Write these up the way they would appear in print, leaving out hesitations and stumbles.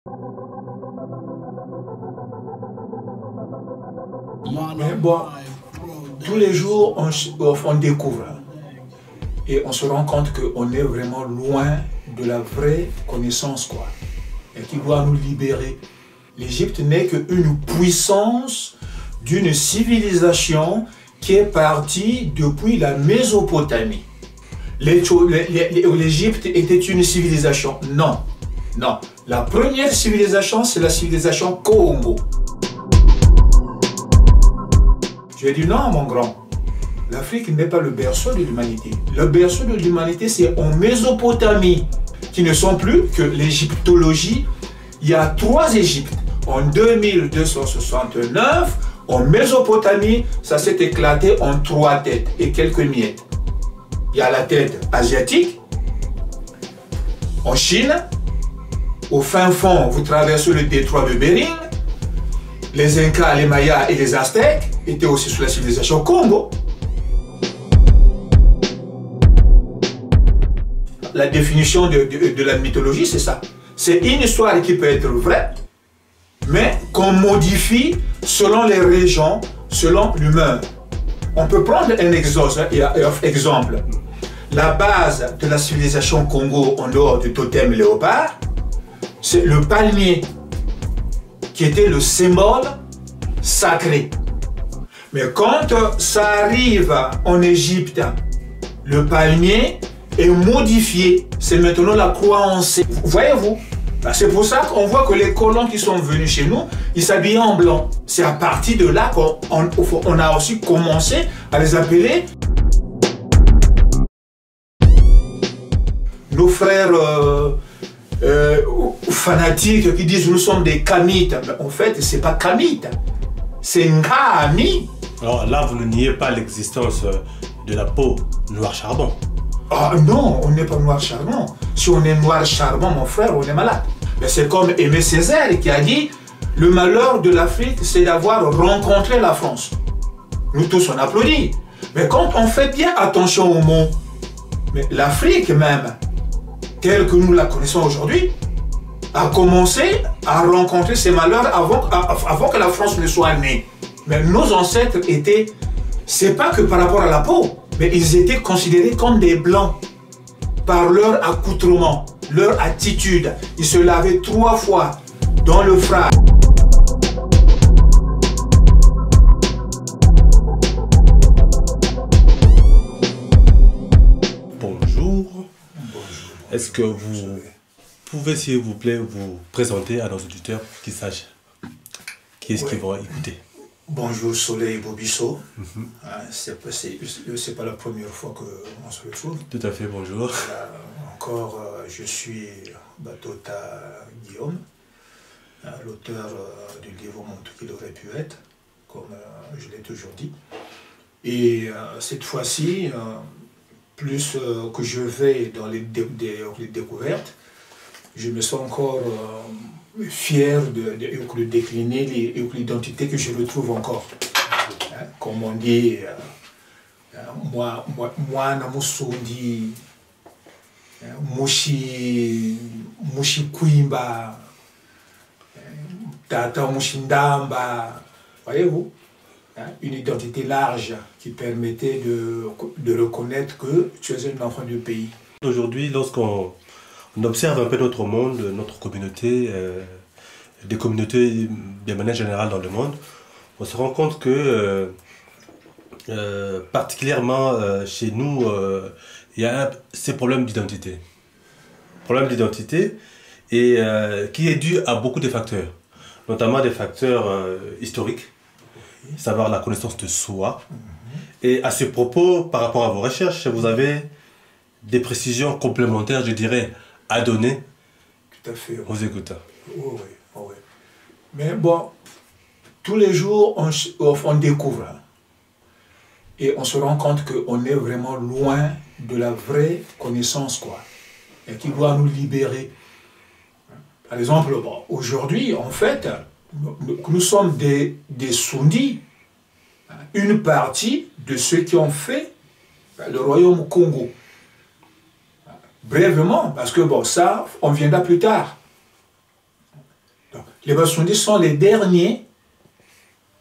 Mais bon, tous les jours, on découvre et on se rend compte qu'on est vraiment loin de la vraie connaissance, quoi, et qui doit nous libérer. L'Égypte n'est qu'une puissance d'une civilisation qui est partie depuis la Mésopotamie. L'Égypte était une civilisation? Non, non. La première civilisation, c'est la civilisation Congo. Je ai dit non, mon grand. L'Afrique n'est pas le berceau de l'humanité. Le berceau de l'humanité, c'est en Mésopotamie, qui ne sont plus que l'égyptologie. Il y a 3 Égyptes. En 2269, en Mésopotamie, ça s'est éclaté en 3 têtes et quelques miettes. Il y a la tête asiatique, en Chine, au fin fond, vous traversez le détroit de Bering. Les Incas, les Mayas et les Aztèques étaient aussi sous la civilisation Congo. La définition de la mythologie, c'est ça. C'est une histoire qui peut être vraie, mais qu'on modifie selon les régions, selon l'humeur. On peut prendre un exemple. La base de la civilisation Congo, en dehors du totem léopard, c'est le palmier, qui était le symbole sacré. Mais quand ça arrive en Égypte, le palmier est modifié. C'est maintenant la croix en C. Voyez-vous? C'est pour ça qu'on voit que les colons qui sont venus chez nous, ils s'habillaient en blanc. C'est à partir de là qu'on a aussi commencé à les appeler nos frères fanatiques qui disent nous sommes des Kamites. Mais en fait, c'est pas Kamite, c'est Ngami. Alors là, vous ne niez pas l'existence de la peau noir charbon. Ah non, on n'est pas noir charbon. Si on est noir charbon, mon frère, on est malade. Mais c'est comme Aimé Césaire qui a dit le malheur de l'Afrique, c'est d'avoir rencontré la France. Nous tous, on applaudit. Mais quand on fait bien attention aux mots, mais l'Afrique même, telle que nous la connaissons aujourd'hui, a commencé à rencontrer ces malheurs avant que la France ne soit née. Mais nos ancêtres étaient, c'est pas que par rapport à la peau, mais ils étaient considérés comme des blancs par leur accoutrement, leur attitude. Ils se lavaient 3 fois dans le frère. Bonjour. Est-ce que vous pouvez, s'il vous plaît, vous présenter à nos auditeurs pour qu'ils sachent qui est-ce qu'ils vont écouter? Bonjour Soleil Bobisso. C'est pas la première fois qu'on se retrouve. Tout à fait, bonjour. Encore, je suis Batota Guillaume, l'auteur du livre Mon tout qu'il aurait pu être, comme je l'ai toujours dit. Et cette fois-ci, plus que je vais dans les découvertes, je me sens encore fier de décliner l'identité que je retrouve encore. Comme on dit, moi Namusundi, Mushi Kuimba, Tata Mushindamba, voyez-vous, une identité large qui permettait de reconnaître que tu es un enfant du pays. Aujourd'hui, lorsqu'on observe un peu notre monde, notre communauté, des communautés de manière générale dans le monde, on se rend compte que particulièrement chez nous, il y a ces problèmes d'identité. Problème d'identité et qui est dû à beaucoup de facteurs, notamment des facteurs historiques, savoir la connaissance de soi. Et à ce propos, par rapport à vos recherches, vous avez des précisions complémentaires, je dirais, à donner. Tout à fait. Aux écouteurs. Oui, oui. Mais bon, tous les jours, on découvre. Et on se rend compte qu'on est vraiment loin de la vraie connaissance, quoi. Et qui doit nous libérer. Par exemple, bon, aujourd'hui, en fait, nous sommes des Sundis, une partie de ceux qui ont fait le royaume Congo. Brièvement, parce que bon, ça, on viendra plus tard. Les Basundis sont les derniers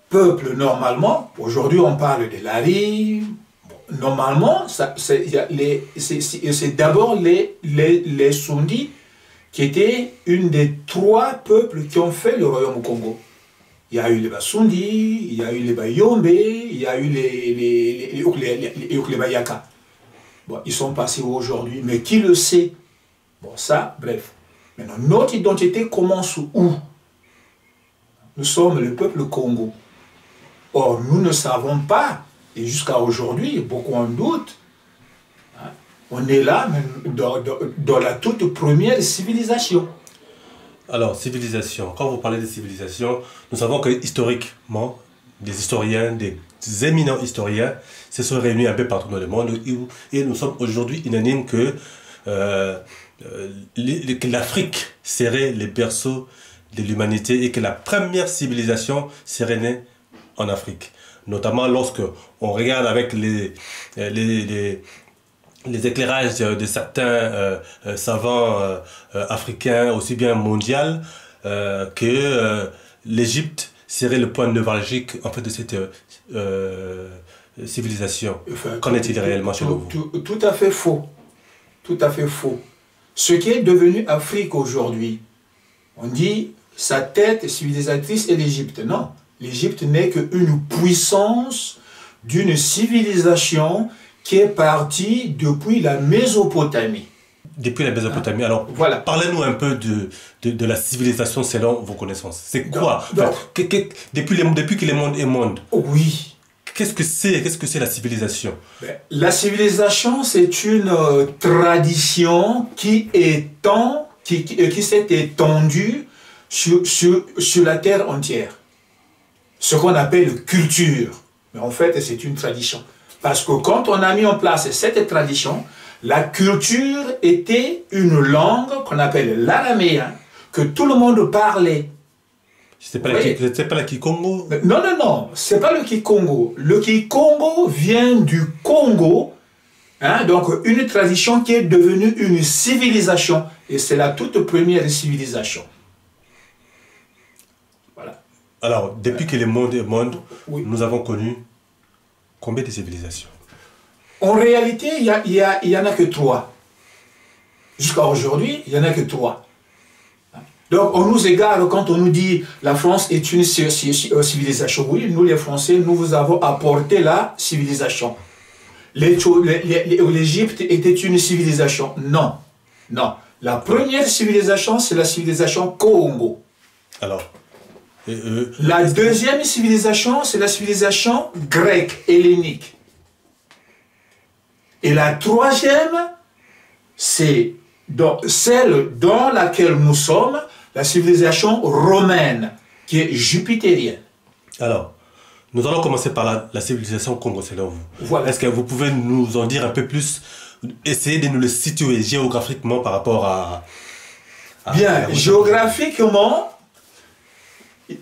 peuples, normalement. Aujourd'hui, on parle des Lari. Normalement, c'est d'abord les Sundis qui étaient une des 3 peuples qui ont fait le royaume au Congo. Il y a eu les Basundi, il y a eu les Bayombe, il y a eu les Bayaka. Bon, ils sont passés aujourd'hui, mais qui le sait? Bon, ça, bref. Maintenant, notre identité commence où? Nous sommes le peuple Congo. Or, nous ne savons pas, et jusqu'à aujourd'hui, beaucoup en doutent, hein, on est là dans la toute première civilisation. Alors, civilisation. Quand vous parlez de civilisation, nous savons que historiquement, des historiens, des éminents historiens se sont réunis un peu partout dans le monde et nous sommes aujourd'hui unanimes que l'Afrique serait le berceau de l'humanité et que la première civilisation serait née en Afrique. Notamment lorsque on regarde avec les éclairages de certains savants africains, aussi bien mondial, que l'Égypte serait le point névralgique en fait de cette civilisation. Enfin, qu'en est-il réellement chez vous? Tout à fait faux. Tout à fait faux. Ce qui est devenu Afrique aujourd'hui, on dit sa tête civilisatrice est l'Égypte. Non, l'Égypte n'est qu'une puissance d'une civilisation qui est partie depuis la Mésopotamie. Depuis la Mésopotamie. Alors, voilà. Parlez-nous un peu de la civilisation selon vos connaissances. C'est quoi depuis que le monde est monde? Oui. Qu'est-ce que c'est la civilisation? La civilisation, c'est une tradition qui s'est étendue sur la terre entière. Ce qu'on appelle culture. Mais en fait, c'est une tradition. Parce que quand on a mis en place cette tradition, la culture était une langue qu'on appelle l'araméen, que tout le monde parlait. C'était pas le Kikongo? Non, non, non, c'est pas le Kikongo. Le Kikongo vient du Congo, hein, donc une tradition qui est devenue une civilisation. Et c'est la toute première civilisation. Voilà. Alors, depuis que le monde est monde, oui, nous avons connu combien de civilisations? En réalité, il y en a que 3. Jusqu'à aujourd'hui, il n'y en a que 3. Donc, on nous égare quand on nous dit la France est une civilisation. Oui, nous les Français, nous vous avons apporté la civilisation. L'Égypte était une civilisation. Non, non. La première civilisation, c'est la civilisation Congo. Alors la deuxième civilisation, c'est la civilisation grecque, hellénique. Et la troisième, c'est celle dans laquelle nous sommes, la civilisation romaine, qui est jupitérienne. Alors, nous allons commencer par la civilisation Congo, selon vous. Voilà. Est-ce que vous pouvez nous en dire un peu plus, essayer de nous le situer géographiquement par rapport à Bien, géographiquement,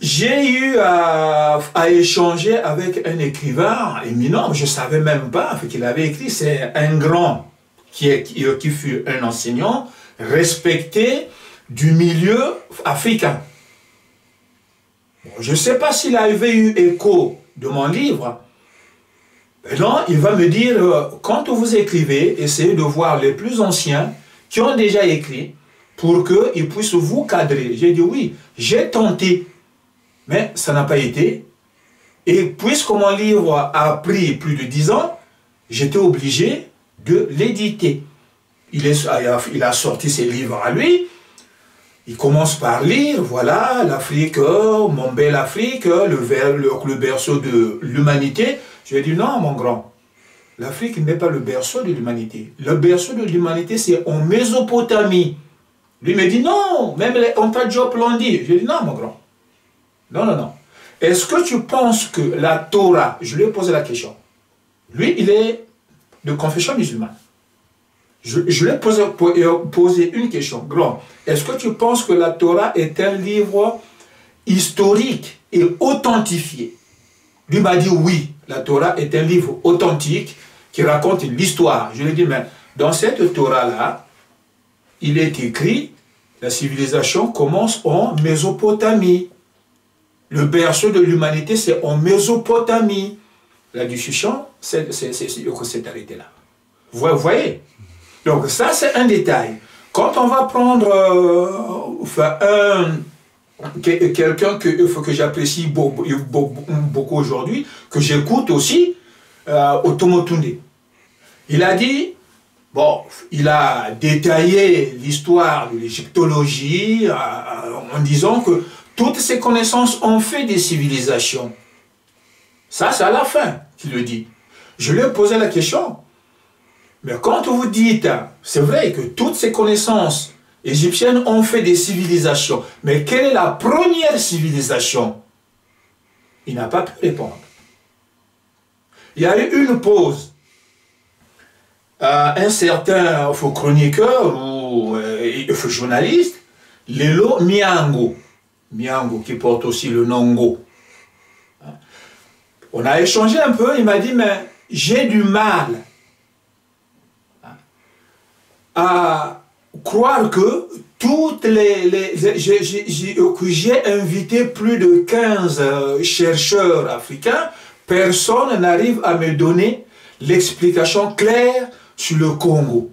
j'ai eu à échanger avec un écrivain éminent, je ne savais même pas qu'il avait écrit, c'est un grand qui fut un enseignant respecté du milieu africain. Bon, je ne sais pas s'il avait eu écho de mon livre. Non, il va me dire, quand vous écrivez, essayez de voir les plus anciens qui ont déjà écrit pour qu'ils puissent vous cadrer. J'ai dit oui, j'ai tenté. Mais ça n'a pas été. Et puisque mon livre a pris plus de 10 ans, j'étais obligé de l'éditer. Il a sorti ses livres à lui. Il commence par lire, voilà, l'Afrique, mon bel Afrique, le berceau de l'humanité. Je lui ai dit non, mon grand. L'Afrique n'est pas le berceau de l'humanité. Le berceau de l'humanité, c'est en Mésopotamie. Lui me dit non, même les Antadiop l'ont dit. Je lui ai dit non, mon grand. Non, non, non. Est-ce que tu penses que la Torah, je lui ai posé la question. Lui, il est de confession musulmane. Je lui ai posé une question. Grand, est-ce que tu penses que la Torah est un livre historique et authentifié? Lui m'a dit oui, la Torah est un livre authentique qui raconte l'histoire. Je lui ai dit, mais dans cette Torah-là, il est écrit La civilisation commence en Mésopotamie. Le berceau de l'humanité, c'est en Mésopotamie. La discussion s'est arrêtée là. Vous voyez? Donc ça, c'est un détail. Quand on va prendre quelqu'un que j'apprécie beaucoup aujourd'hui, que j'écoute aussi, Otomo Tunde. Il a dit, bon, il a détaillé l'histoire de l'égyptologie en disant que toutes ces connaissances ont fait des civilisations. Ça, c'est à la fin qu'il le dit. Je lui ai posé la question. Mais quand vous dites, c'est vrai que toutes ces connaissances égyptiennes ont fait des civilisations, mais quelle est la première civilisation? Il n'a pas pu répondre. Il y a eu une pause. Un certain chroniqueur ou journaliste, Lelo Miango, qui porte aussi le nom Ngo. On a échangé un peu, il m'a dit, mais j'ai du mal à croire que toutes j'ai invité plus de 15 chercheurs africains, personne n'arrive à me donner l'explication claire sur le Congo.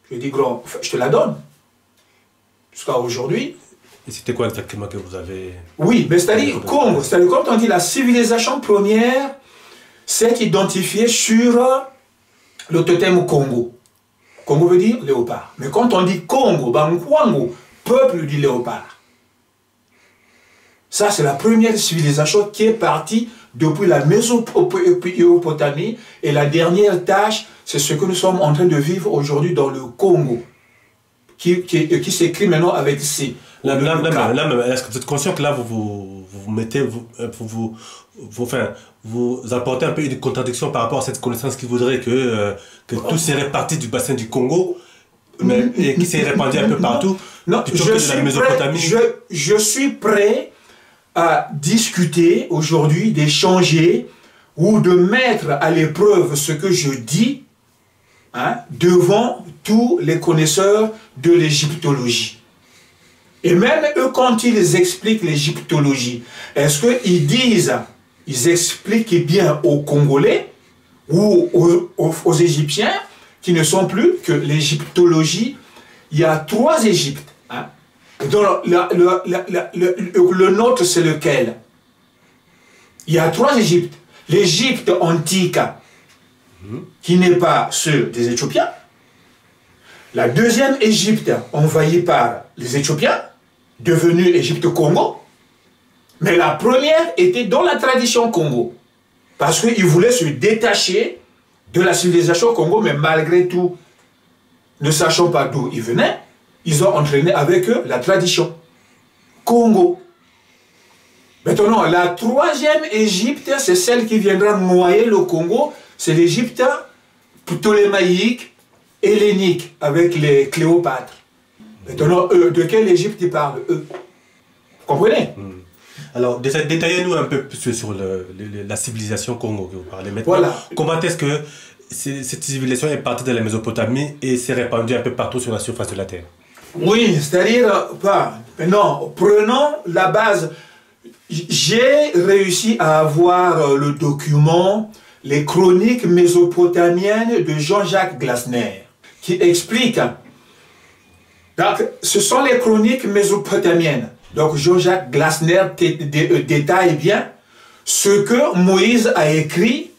Je dis, grand, je te la donne. Jusqu'à aujourd'hui. Et c'était quoi exactement que vous avez... Oui, mais c'est-à-dire Congo, c'est-à-dire quand on dit la civilisation première, c'est identifié sur le totem Congo. Congo veut dire léopard. Mais quand on dit Congo, Bangwango, peuple du léopard. Ça, c'est la première civilisation qui est partie depuis la Mésopotamie. Et la dernière tâche, c'est ce que nous sommes en train de vivre aujourd'hui dans le Congo, qui s'écrit maintenant avec C. Là, est-ce que vous êtes conscient que là, vous apportez un peu une contradiction par rapport à cette connaissance qui voudrait que tout serait parti du bassin du Congo, et qui s'est répandu un peu partout, plutôt que de la Mésopotamie? Je suis prêt à discuter aujourd'hui, d'échanger ou de mettre à l'épreuve ce que je dis devant tous les connaisseurs de l'égyptologie. Et même eux, quand ils expliquent l'égyptologie, est-ce qu'ils expliquent bien aux Congolais ou aux Égyptiens qui ne sont plus que l'égyptologie? Il y a 3 Égyptes. Donc, le nôtre, c'est lequel? Il y a 3 Égyptes. L'Égypte antique, qui n'est pas ceux des Éthiopiens. La deuxième Égypte, envahie par les Éthiopiens, devenue Égypte-Congo. Mais la première était dans la tradition Congo. Parce qu'ils voulaient se détacher de la civilisation Congo, mais malgré tout, ne sachant pas d'où ils venaient, ils ont entraîné avec eux la tradition Congo. Maintenant, la 3e Égypte, c'est celle qui viendra noyer le Congo. C'est l'Égypte ptolémaïque, hellénique, avec les Cléopâtres. Maintenant, de quelle Égypte ils parlent, eux? Vous comprenez? Alors, détaillez-nous un peu plus sur la civilisation Congo que vous parlez maintenant. Voilà. Comment est-ce que cette civilisation est partie de la Mésopotamie et s'est répandue un peu partout sur la surface de la Terre? Oui, c'est-à-dire, non, prenons la base. J'ai réussi à avoir le document, les chroniques mésopotamiennes de Jean-Jacques Glasner, qui explique. Donc, ce sont les chroniques mésopotamiennes. Donc, Jean-Jacques Glasner détaille bien ce que Moïse a écrit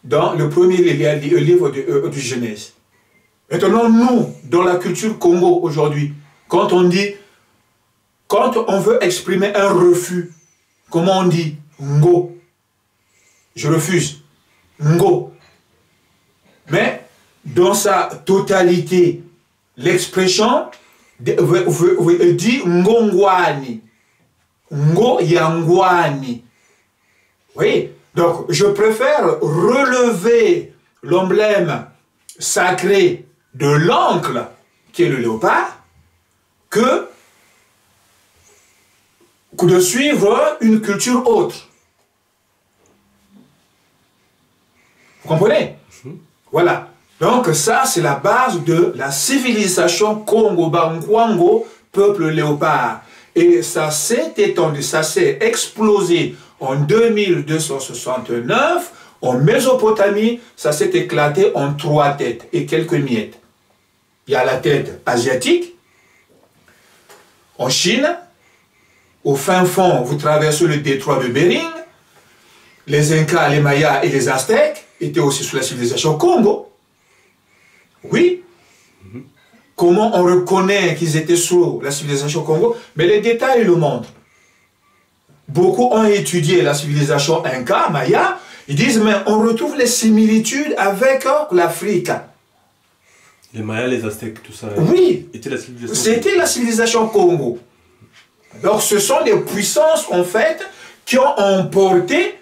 dans le premier livre du Genèse. Maintenant, nous, dans la culture Congo aujourd'hui, quand on veut exprimer un refus, comment on dit? Ngo. Je refuse. Ngo. Mais, dans sa totalité, l'expression dit Ngongwani. Ngo Yangwani. Vous voyez? Donc, je préfère relever l'emblème sacré de l'oncle, qui est le léopard, que de suivre une culture autre. Vous comprenez? Voilà. Donc ça, c'est la base de la civilisation Congo-Bangwango, peuple léopard. Et ça s'est étendu, ça s'est explosé en 2269, en Mésopotamie, ça s'est éclaté en 3 têtes et quelques miettes. Il y a la tête asiatique, en Chine, au fin fond, vous traversez le détroit de Bering, les Incas, les Mayas et les Aztèques étaient aussi sous la civilisation Congo. Oui. Comment on reconnaît qu'ils étaient sous la civilisation Congo? Mais les détails le montrent. Beaucoup ont étudié la civilisation Inca, Maya. Ils disent, mais on retrouve les similitudes avec l'Afrique. Les Mayas, les Aztèques, tout ça. Oui. C'était la civilisation Congo. Donc ce sont des puissances, en fait, qui ont emporté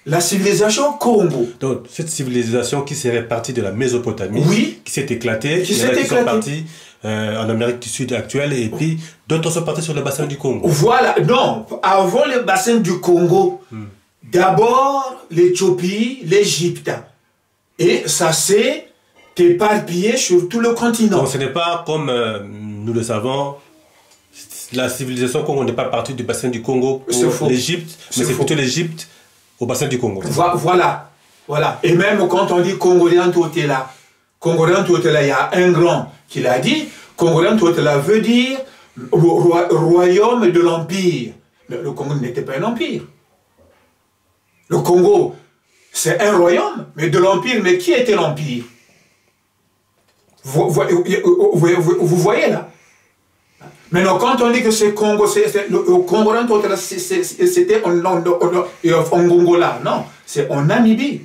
la civilisation Congo. Donc, cette civilisation qui serait partie de la Mésopotamie, oui, qui s'est éclatée, qui sont partis en Amérique du Sud actuelle, et puis d'autres sont partis sur le bassin du Congo. Voilà, non, avant le bassin du Congo, d'abord l'Éthiopie, l'Égypte, et ça s'est éparpillé sur tout le continent. Donc ce n'est pas comme nous le savons, la civilisation Congo n'est pas partie du bassin du Congo pour l'Égypte, mais c'est plutôt l'Égypte au bassin du Congo. Voilà, voilà. Et même quand on dit Congolien Totela, il y a un grand qui l'a dit, Congolien Totela veut dire royaume de l'Empire. Le Congo n'était pas un empire. Le Congo, c'est un royaume, mais de l'Empire. Mais qui était l'Empire? Vous voyez là? Maintenant, quand on dit que c'est Congo, le Congolien Totela, c'était en Angola. Non, c'est en Namibie.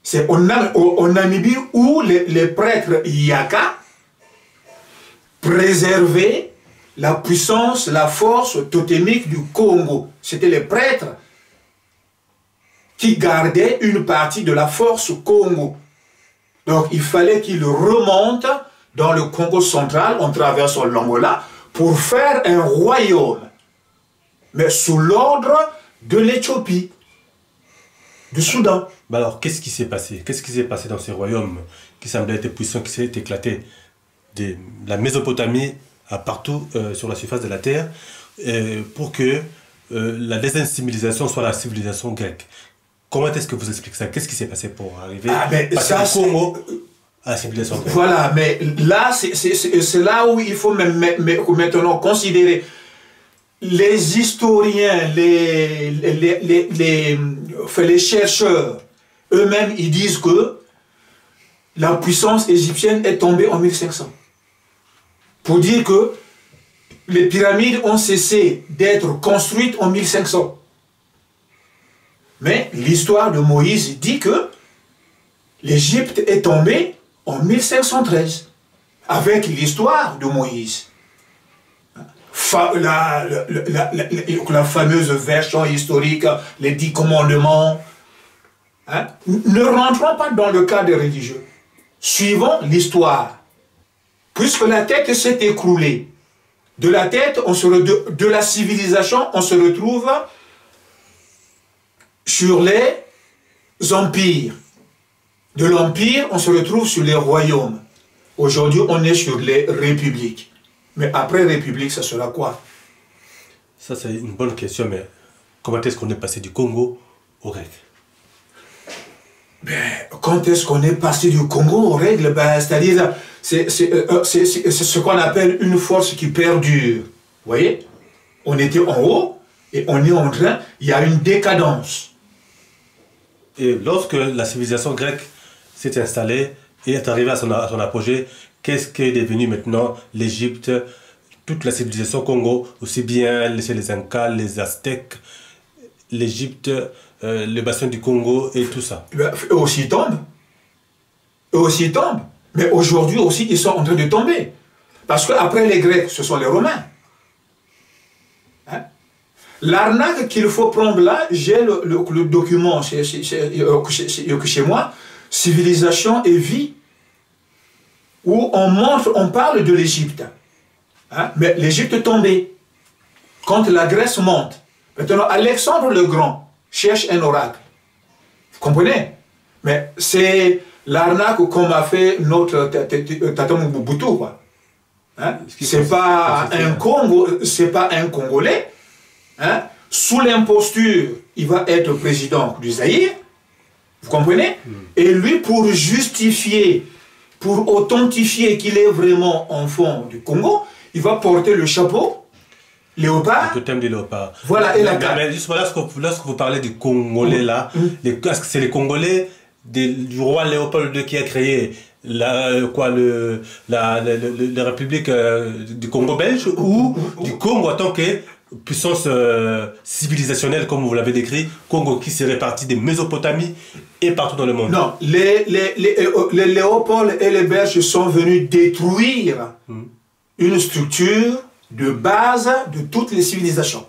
C'est en Namibie où les prêtres Yaka préservaient la puissance, la force totémique du Congo. C'était les prêtres qui gardaient une partie de la force Congo. Donc il fallait qu'ils remontent dans le Congo central en traversant l'Angola pour faire un royaume, mais sous l'ordre de l'Éthiopie, du Soudan. Mais alors, qu'est-ce qui s'est passé? Qu'est-ce qui s'est passé dans ces royaumes qui semblaient être puissants, qui s'est éclaté de la Mésopotamie à partout sur la surface de la Terre pour que la deuxième civilisation soit la civilisation grecque? Comment est-ce que vous expliquez ça? Qu'est-ce qui s'est passé pour arriver à passer du Congo à la civilisation grecque? Voilà, mais là, c'est là où il faut maintenant considérer les historiens, les chercheurs, eux-mêmes, ils disent que la puissance égyptienne est tombée en 1500. Pour dire que les pyramides ont cessé d'être construites en 1500. Mais l'histoire de Moïse dit que l'Égypte est tombée en 1513, avec l'histoire de Moïse. La fameuse version historique, les 10 commandements. Hein? Ne rentrons pas dans le cadre religieux. Suivons l'histoire. Puisque la tête s'est écroulée, de la tête, de la civilisation, on se retrouve sur les empires. De l'empire, on se retrouve sur les royaumes. Aujourd'hui, on est sur les républiques. Mais après république, ça sera quoi? Ça, c'est une bonne question, mais comment est-ce qu'on est passé du Congo au grec? Ben, quand est-ce qu'on est passé du Congo aux règles? Ben, c'est-à-dire, c'est ce qu'on appelle une force qui perdure. Vous voyez? On était en haut et on est en train, il y a une décadence. Et lorsque la civilisation grecque s'est installée et est arrivée à son apogée, qu'est-ce qui est devenu maintenant l'Égypte, toute la civilisation Congo, aussi bien les Incas, les Aztèques, l'Égypte, le bassin du Congo et tout ça? Eux aussi tombent. Eux aussi tombent. Mais aujourd'hui aussi, ils sont en train de tomber. Parce qu'après les Grecs, ce sont les Romains. Hein? L'arnaque qu'il faut prendre là, j'ai le document chez moi, Civilisation et vie, où on parle de l'Égypte. Hein? Mais l'Égypte est tombée. Quand la Grèce monte. Maintenant, Alexandre le Grand cherche un oracle. Vous comprenez? Mais c'est l'arnaque qu'on a fait notre Tata Mobutu, quoi. Hein? C'est pas un Congo, c'est pas un Congolais. Hein? Sous l'imposture, il va être président du Zaïre. Vous comprenez? Et lui, pour justifier, pour authentifier qu'il est vraiment enfant du Congo, il va porter le chapeau, léopard. Le thème du léopard. Voilà, et la carte. Mais justement, lorsque vous parlez du Congolais, là, est-ce que c'est les Congolais du roi Léopold II qui a créé la République du Congo belge ou du Congo en tant que puissance civilisationnelle, comme vous l'avez décrit, Congo qui s'est réparti des Mésopotamies et partout dans le monde? Non, les Léopold et les Belges sont venus détruire une structure de base de toutes les civilisations.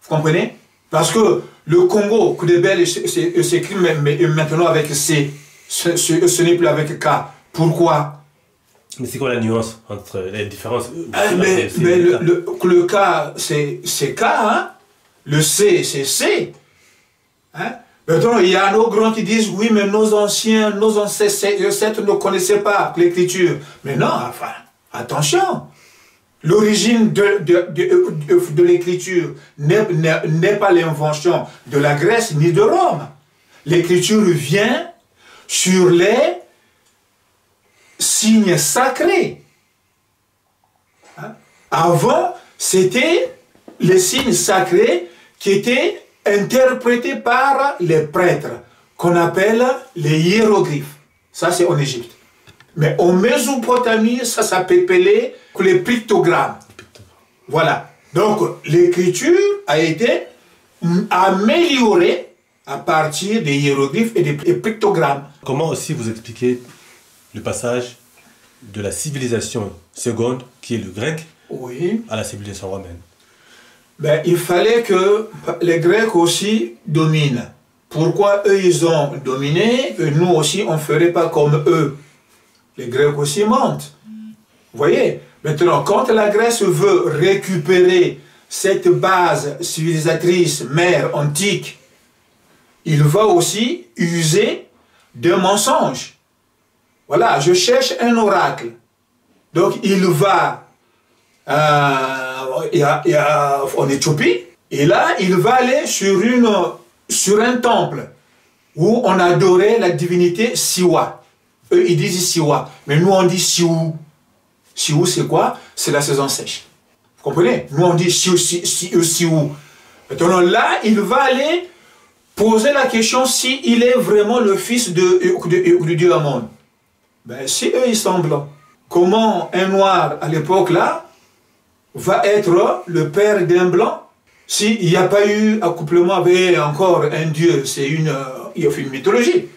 Vous comprenez? Parce que le Congo, que les Belges s'écrit maintenant avec C, ce n'est plus avec K. Pourquoi? Mais c'est quoi la nuance entre les différences? Le K, c'est K, hein? Le C, c'est C. Hein? Maintenant, il y a nos grands qui disent, oui, mais nos ancêtres ne connaissaient pas l'écriture. Mais non, enfin, attention. L'origine de l'écriture n'est pas l'invention de la Grèce ni de Rome. L'écriture vient sur les signes sacrés. Hein? Avant, c'était les signes sacrés qui étaient interprétés par les prêtres, qu'on appelle les hiéroglyphes. Ça, c'est en Égypte. Mais en Mésopotamie, ça s'appelait les pictogrammes. Voilà. Donc, l'écriture a été améliorée à partir des hiéroglyphes et des pictogrammes. Comment aussi vous expliquez le passage de la civilisation seconde, qui est le grec, oui, à la civilisation romaine? Ben, il fallait que les Grecs aussi dominent. Pourquoi eux, ils ont dominé, et nous aussi, on ne ferait pas comme eux? Les Grecs aussi mentent. Vous voyez? Maintenant, quand la Grèce veut récupérer cette base civilisatrice mère antique, il va aussi user de mensonges. Voilà, je cherche un oracle. Donc, il va en Éthiopie, et là, il va aller sur un temple où on adorait la divinité Siwa. Eux, ils disent Siwa, mais nous, on dit Siou. Siou, c'est quoi? C'est la saison sèche. Vous comprenez? Nous, on dit Siou. Maintenant, là, il va aller poser la question s'il est vraiment le fils du dieu Amon. Ben, si eux, ils sont blancs, comment un noir, à l'époque, là, va être le père d'un blanc? S'il n'y a pas eu accouplement avec encore un dieu, c'est une mythologie.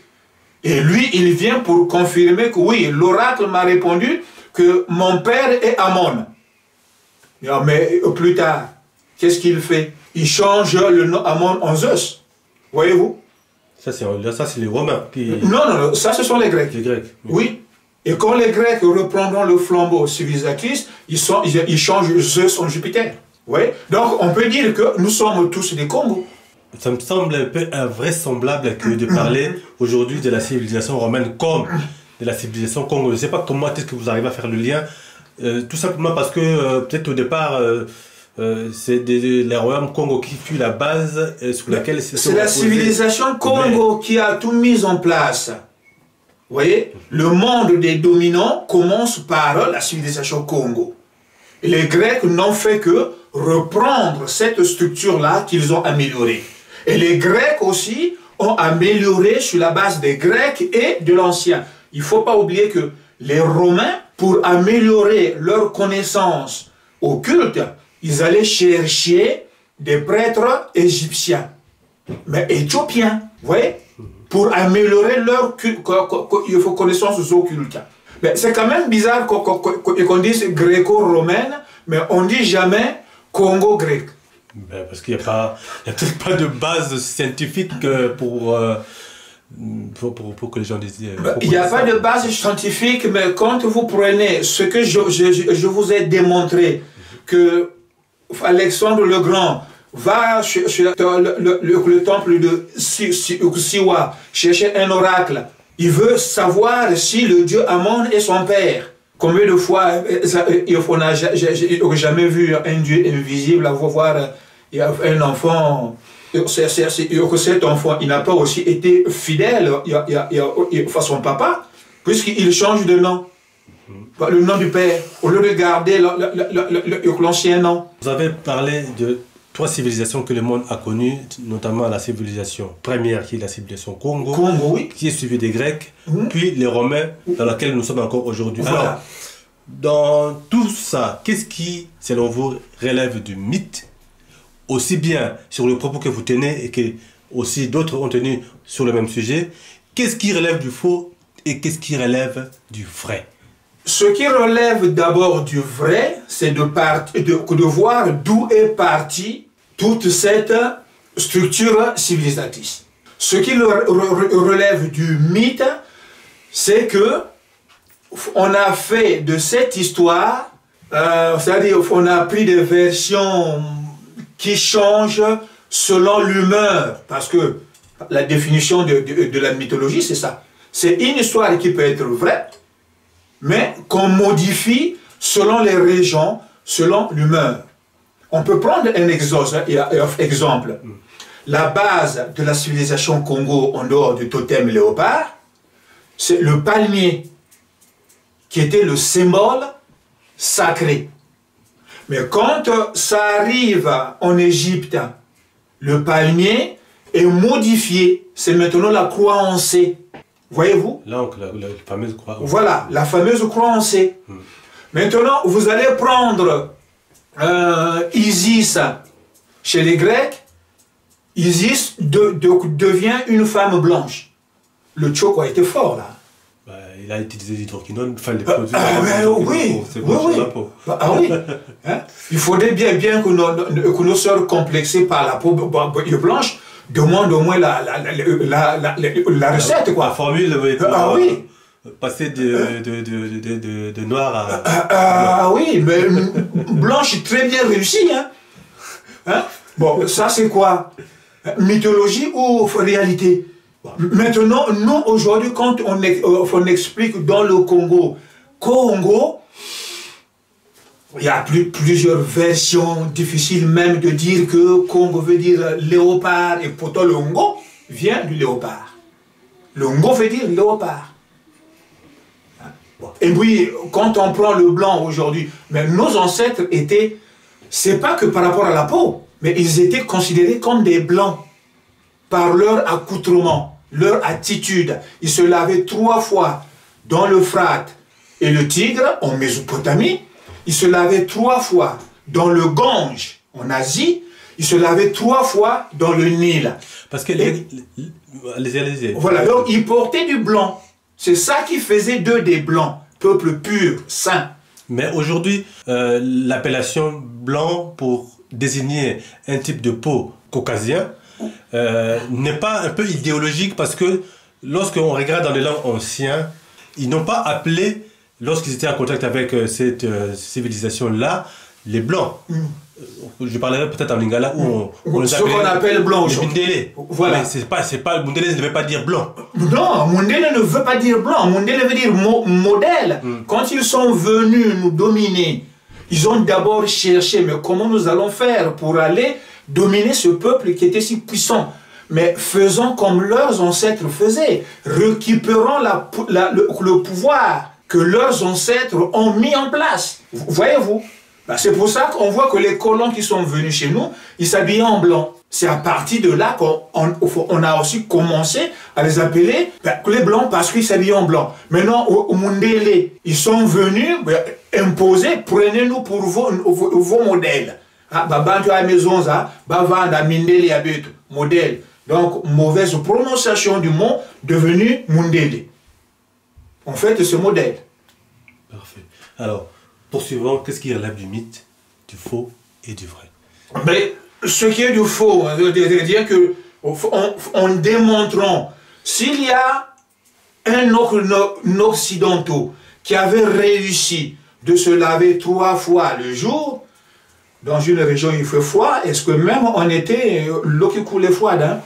Et lui, il vient pour confirmer que oui, l'oracle m'a répondu que mon père est Amon. Mais plus tard, qu'est-ce qu'il fait? Il change le nom Amon en Zeus. Voyez-vous? Ça, c'est les Romains qui... Non, ça, ce sont les Grecs. Les Grecs. Oui. Et quand les Grecs reprendront le flambeau civilisatrice, ils changent Zeus en Jupiter. Oui. Donc, on peut dire que nous sommes tous des Congos. Ça me semble un peu invraisemblable que de parler aujourd'hui de la civilisation romaine comme de la civilisation Congo. Je ne sais pas comment est-ce que vous arrivez à faire le lien. Tout simplement parce que peut-être au départ, c'est les royaumes Congo qui fut la base sur laquelle... C'est la civilisation Congo qui a tout mis en place. Vous voyez, le monde des dominants commence par la civilisation Congo. Et les Grecs n'ont fait que reprendre cette structure-là qu'ils ont améliorée. Et les Grecs aussi ont amélioré sur la base des Grecs et de l'Ancien. Il ne faut pas oublier que les Romains, pour améliorer leur connaissance occulte, ils allaient chercher des prêtres égyptiens, mais éthiopiens, vous voyez, pour améliorer leur connaissance occulte. C'est quand même bizarre qu'on dise gréco-romaine, mais on ne dit jamais Congo-grec. Parce qu'il n'y a peut-être pas de base scientifique pour que les gens disent... Il n'y a pas de base scientifique, mais quand vous prenez ce que je vous ai démontré, que Alexandre le Grand va sur le temple de Siwa chercher un oracle. Il veut savoir si le dieu Amon est son père. Combien de fois on n'a jamais vu un dieu invisible voir un enfant. Cet enfant, il n'a pas aussi été fidèle à son papa, puisqu'il change de nom. Le nom du père, au lieu de garder l'ancien nom. Vous avez parlé de 3 civilisations que le monde a connues, notamment la civilisation première qui est la civilisation Congo, oui. Qui est suivie des Grecs, puis les Romains, dans laquelle nous sommes encore aujourd'hui. Voilà. Alors, dans tout ça, qu'est-ce qui, selon vous, relève du mythe, aussi bien sur le propos que vous tenez et que aussi d'autres ont tenu sur le même sujet? Qu'est-ce qui relève du faux et qu'est-ce qui relève du vrai? Ce qui relève d'abord du vrai, c'est de voir d'où est partie toute cette structure civilisatrice. Ce qui relève du mythe, c'est que on a fait de cette histoire, c'est-à-dire on a pris des versions qui changent selon l'humeur, parce que la définition de la mythologie, c'est ça. C'est une histoire qui peut être vraie, mais qu'on modifie selon les régions, selon l'humeur. On peut prendre un exemple. La base de la civilisation Congo, en dehors du totem léopard, c'est le palmier, qui était le symbole sacré. Mais quand ça arrive en Égypte, le palmier est modifié. C'est maintenant la croix en C. Voyez-vous? Là, la fameuse croix. Voilà, la fameuse croix en C. Maintenant, vous allez prendre Isis chez les Grecs. Isis devient une femme blanche. Le Tchoko a été fort là. Bah, il a utilisé l'hydroquinone, enfin les produits. Oui. Hein? Il faudrait bien que nos sœurs complexées par la peau blanche demandent au moins la recette, quoi. La formule, oui. Passer de noir à... oui, mais blanche très bien réussie. Hein? Bon, ça c'est quoi? Mythologie ou réalité? Maintenant, nous aujourd'hui, quand on explique dans le Congo, il y a plusieurs versions, difficiles même de dire que Congo veut dire léopard, et pourtant le Ngo vient du léopard. Le Ngo veut dire léopard. Et puis, quand on prend le blanc aujourd'hui, mais nos ancêtres étaient, c'est pas que par rapport à la peau, mais ils étaient considérés comme des blancs par leur accoutrement, leur attitude. Ils se lavaient 3 fois dans l'Euphrate et le Tigre en Mésopotamie. Ils se lavaient 3 fois dans le Gange en Asie. Ils se lavaient 3 fois dans le Nil. Parce que allez-y. Voilà, donc ils portaient du blanc. C'est ça qui faisait d'eux des blancs, peuple pur, saint. Mais aujourd'hui, l'appellation blanc pour désigner un type de peau caucasien n'est pas un peu idéologique, parce que lorsqu'on regarde dans les langues anciennes, ils n'ont pas appelé, lorsqu'ils étaient en contact avec cette civilisation-là, les blancs. Je parlerai peut-être en lingala où on ce qu'on appelle blanc aujourd'hui. Voilà. Mais Mundele ne veut pas dire blanc. Non, Mundele ne veut pas dire blanc. Mundele veut dire modèle. Quand ils sont venus nous dominer, ils ont d'abord cherché, mais comment nous allons faire pour aller dominer ce peuple qui était si puissant? Mais faisons comme leurs ancêtres faisaient, récupérons le pouvoir que leurs ancêtres ont mis en place. Voyez-vous? C'est pour ça qu'on voit que les colons qui sont venus chez nous, ils s'habillaient en blanc. C'est à partir de là qu'on a aussi commencé à les appeler les blancs, parce qu'ils s'habillaient en blanc. Maintenant, au Mundele, ils sont venus imposer, prenez-nous pour vos modèles. Modèle. Donc, mauvaise prononciation du mot devenu Mundele. En fait, ce modèle. Parfait. Alors, poursuivons, qu'est-ce qui relève du mythe, du faux et du vrai? Mais ce qui est du faux, c'est-à-dire que en démontrant, s'il y a un occidentaux qui avait réussi de se laver 3 fois le jour, dans une région il fait froid, est-ce que même en été, l'eau qui coulait froide, hein?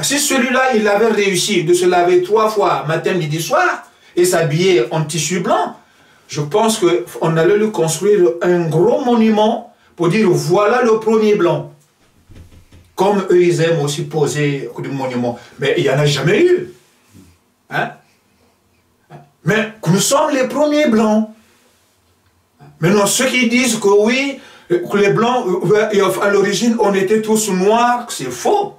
Si celui-là, il avait réussi de se laver 3 fois, matin, midi, soir, et s'habiller en tissu blanc, je pense qu'on allait lui construire un gros monument pour dire, voilà le premier blanc. Comme eux, ils aiment aussi poser des monuments. Mais il n'y en a jamais eu. Hein? Mais nous sommes les premiers blancs. Maintenant, ceux qui disent que oui, que les blancs, à l'origine, on était tous noirs, c'est faux.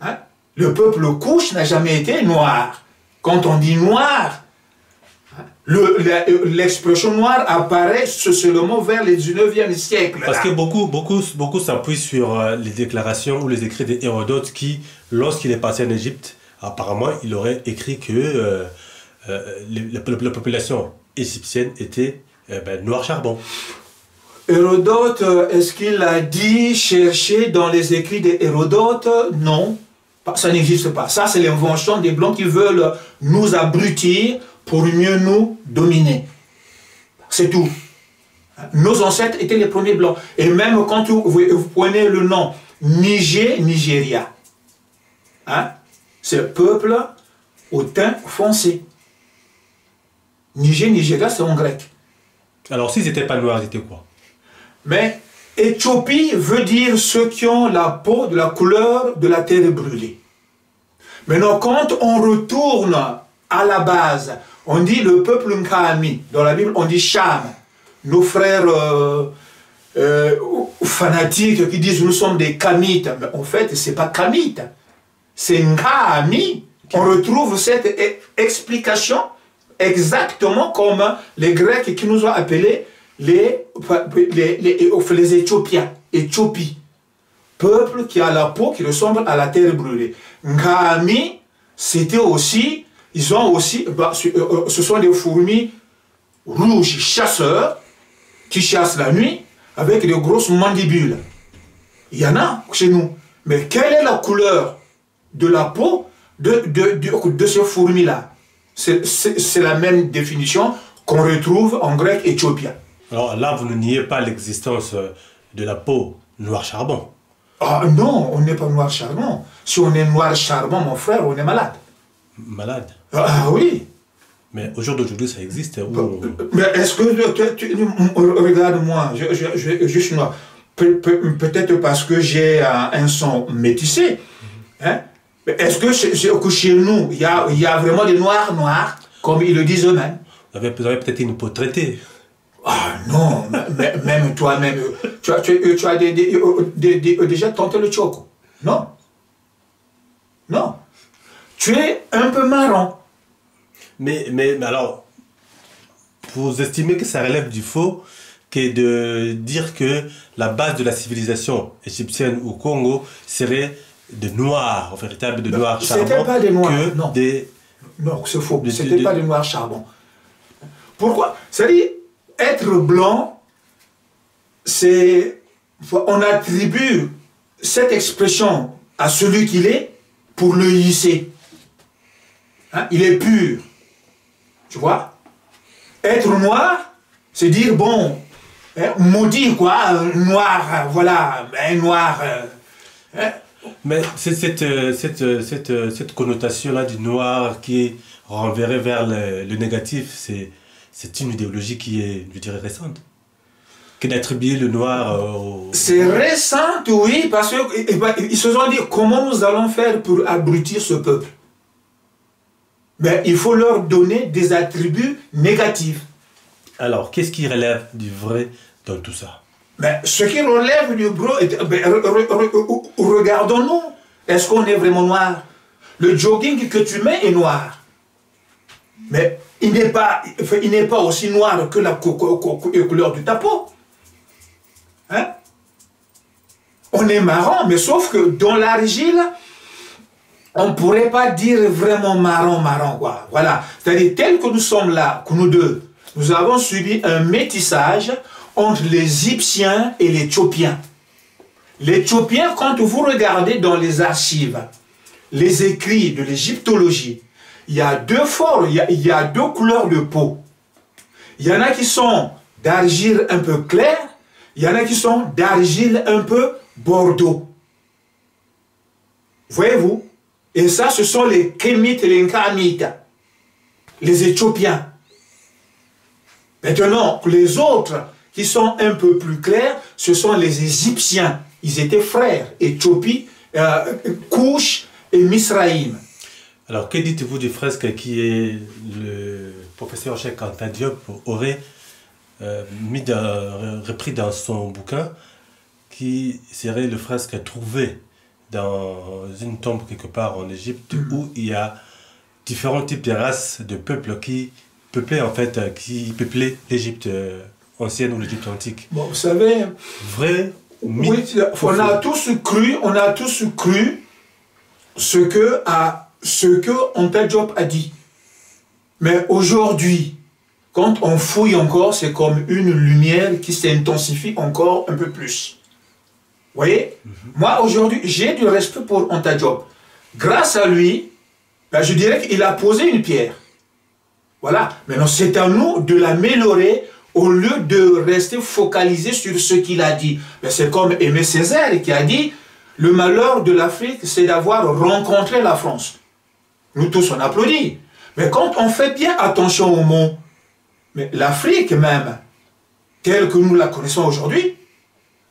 Hein? Le peuple couche n'a jamais été noir. Quand on dit noir, l'expression noire apparaît seulement vers le 19e siècle. Parce que beaucoup s'appuient sur les déclarations ou les écrits d'Hérodote qui, lorsqu'il est passé en Égypte, apparemment, il aurait écrit que la population égyptienne était noir charbon. Hérodote, est-ce qu'il a dit chercher dans les écrits d'Hérodote? Non, ça n'existe pas. Ça, c'est l'invention des Blancs qui veulent nous abrutir pour mieux nous dominer. C'est tout. Nos ancêtres étaient les premiers Blancs. Et même quand vous prenez le nom Niger, Nigeria, hein, c'est peuple au teint foncé. Niger, Nigeria, c'est en grec. Alors, s'ils n'étaient pas noirs, ils étaient quoi? Mais Éthiopie veut dire ceux qui ont la peau de la couleur de la terre brûlée. Maintenant, quand on retourne à la base, on dit le peuple Nkami. Dans la Bible, on dit Cham. Nos frères fanatiques qui disent nous sommes des Kamites. Mais en fait, ce n'est pas Kamite. C'est Nkami. On retrouve cette explication exactement comme les Grecs qui nous ont appelés les Éthiopiens. Éthiopie. Peuple qui a la peau qui ressemble à la terre brûlée. Nkami, c'était aussi... Ils ont aussi, ce sont des fourmis rouges chasseurs qui chassent la nuit avec des grosses mandibules. Il y en a chez nous. Mais quelle est la couleur de la peau de ces fourmis-là? C'est la même définition qu'on retrouve en grec éthiopien. Alors là, vous ne niez pas l'existence de la peau noir charbon. Ah non, on n'est pas noir charbon. Si on est noir charbon, mon frère, on est malade. Malade? Ah oui. Mais au jour d'aujourd'hui, ça existe. Mais est-ce que regarde-moi, je suis noir. Peut-être parce que j'ai un son métissé. Hein? Est-ce que chez nous, il y a vraiment des noirs, comme ils le disent eux-mêmes? Vous avez peut-être une peau traitée. Ah non, même toi-même, tu as déjà tenté le choco? Non. Non. Tu es un peu marron. Mais alors, vous estimez que ça relève du faux que de dire que la base de la civilisation égyptienne au Congo serait de noirs, en véritable de noirs charbon? C'était pas des noirs, non. Non, c'est faux. C'était pas des noirs charbon. Pourquoi? C'est-à-dire, être blanc, c'est... On attribue cette expression à celui qu'il est pour le hisser. Hein? Il est pur. Tu vois? Être noir, c'est dire, bon, hein, maudit quoi, noir, voilà, un noir. Hein? Mais cette connotation-là du noir qui renverrait vers le négatif, c'est une idéologie qui est, je dirais, récente. Que d'attribuer le noir au... C'est récent, oui, parce qu'ils se sont dit, comment nous allons faire pour abrutir ce peuple? Mais il faut leur donner des attributs négatifs. Alors, qu'est-ce qui relève du vrai dans tout ça? Mais ce qui relève du vrai, regardons-nous. Est-ce qu'on est vraiment noir? Le jogging que tu mets est noir. Mais il n'est pas aussi noir que la couleur de ta peau. Hein? On est marron, mais sauf que dans l'argile, on ne pourrait pas dire vraiment marron, quoi. Voilà. C'est-à-dire, tel que nous sommes là, que nous deux, nous avons subi un métissage entre les Égyptiens et les Éthiopiens. Les Éthiopiens, quand vous regardez dans les archives, les écrits de l'égyptologie, il y a deux formes, il y a deux couleurs de peau. Il y en a qui sont d'argile un peu claire, Il y en a qui sont d'argile un peu bordeaux. Voyez-vous? Et ça, ce sont les Kémites et les Nkamites, les Éthiopiens. Maintenant, les autres qui sont un peu plus clairs, ce sont les Égyptiens. Ils étaient frères, Éthiopie, Couche et Misraïm. Alors, que dites-vous du fresque qui est le professeur Cheikh Anta Diop aurait repris dans son bouquin, qui serait le fresque trouvé dans une tombe quelque part en Égypte, où il y a différents types de races de peuples qui peuplaient l'Égypte ancienne ou l'Égypte antique. Bon, vous savez, vrai, oui, on a tous cru ce que Anta Diop a dit. Mais aujourd'hui, quand on fouille encore, c'est comme une lumière qui s'intensifie encore un peu plus. Vous voyez? Moi, aujourd'hui, j'ai du respect pour Anta Diop. Grâce à lui, ben, je dirais qu'il a posé une pierre. Voilà. Maintenant, c'est à nous de l'améliorer au lieu de rester focalisé sur ce qu'il a dit. Ben, c'est comme Aimé Césaire qui a dit « Le malheur de l'Afrique, c'est d'avoir rencontré la France. » Nous tous, on applaudit. Mais quand on fait bien attention aux mots, mais l'Afrique même, telle que nous la connaissons aujourd'hui,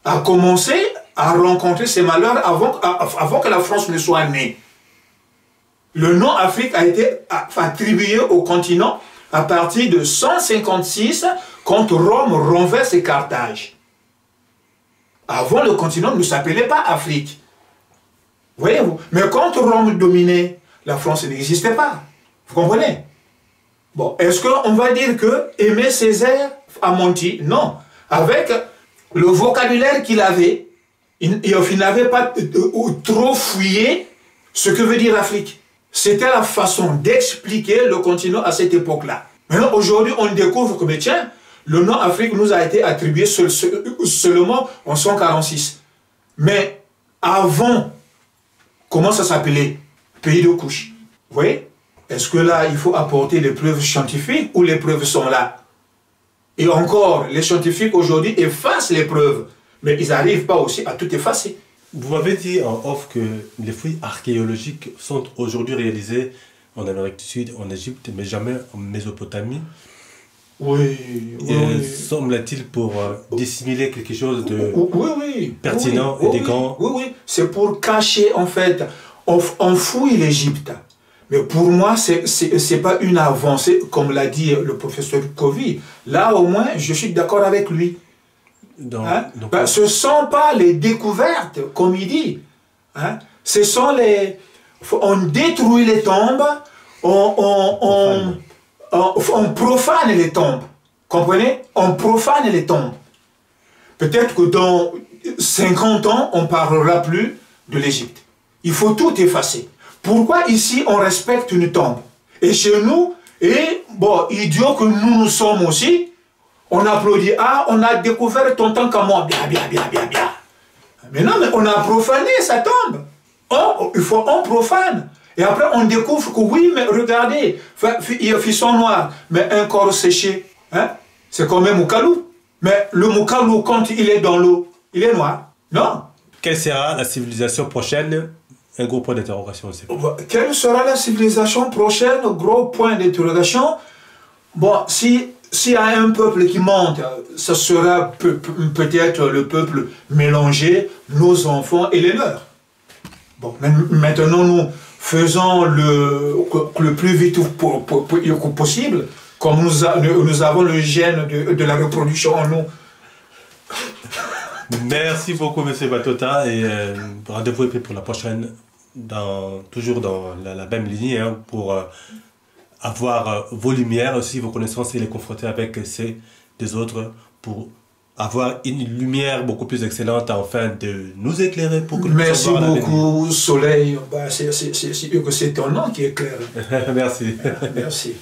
a commencé à rencontrer ces malheurs avant que la France ne soit née. Le nom Afrique a été attribué au continent à partir de 156, quand Rome renverse Carthage. Avant, le continent ne s'appelait pas Afrique. Voyez-vous? Mais quand Rome dominait, la France n'existait pas. Vous comprenez? Bon, est-ce qu'on va dire que Aimé Césaire a menti? Non. Avec le vocabulaire qu'il avait, il n'avait pas trop fouillé ce que veut dire Afrique. C'était la façon d'expliquer le continent à cette époque-là. Maintenant, aujourd'hui, on découvre que, tiens, le nom Afrique nous a été attribué seulement en 146. Mais avant, comment ça s'appelait? Pays de couche. Vous voyez? Est-ce que là, il faut apporter les preuves scientifiques ou les preuves sont là? Et encore, les scientifiques aujourd'hui effacent les preuves, mais ils n'arrivent pas aussi à tout effacer. Vous m'avez dit en off que les fouilles archéologiques sont aujourd'hui réalisées en Amérique du Sud, en Égypte, mais jamais en Mésopotamie. Oui, oui. Semble-t-il pour dissimuler quelque chose de pertinent oui, et d'élégant. Oui, c'est pour cacher, en fait. On fouille l'Égypte. Mais pour moi, ce n'est pas une avancée, comme l'a dit le professeur Covey. Là, au moins, je suis d'accord avec lui. Ce ne sont pas les découvertes, comme il dit. Hein? Ce sont les... On détruit les tombes, on profane les tombes. Comprenez? On profane les tombes. Peut-être que dans 50 ans, on ne parlera plus de l'Égypte. Il faut tout effacer. Pourquoi ici on respecte une tombe? Et chez nous, idiot que nous sommes aussi, on applaudit. Ah, on a découvert ton temps comme moi. Bien. Mais non, mais on a profané sa tombe. Oh, on profane. Et après, on découvre que oui, mais regardez, il y a fisson noir, mais un corps séché. Hein? C'est comme un moukalou. Mais le moukalou, quand il est dans l'eau, il est noir. Non. Quelle sera la civilisation prochaine? Un gros point d'interrogation aussi. Quelle sera la civilisation prochaine? Gros point d'interrogation. Bon, s'il y a un peuple qui monte, ce sera peut-être le peuple mélangé, nos enfants et les leurs. Bon, maintenant nous faisons le plus vite possible, comme nous avons le gène de la reproduction en nous. Merci beaucoup, M. Batota, et rendez-vous est pris pour la prochaine, toujours dans la même lignée, hein, pour avoir vos lumières, aussi vos connaissances et les confronter avec celles des autres, pour avoir une lumière beaucoup plus excellente afin de nous éclairer. Pour que merci beaucoup, Soleil. C'est ton nom qui éclaire. Merci. Merci.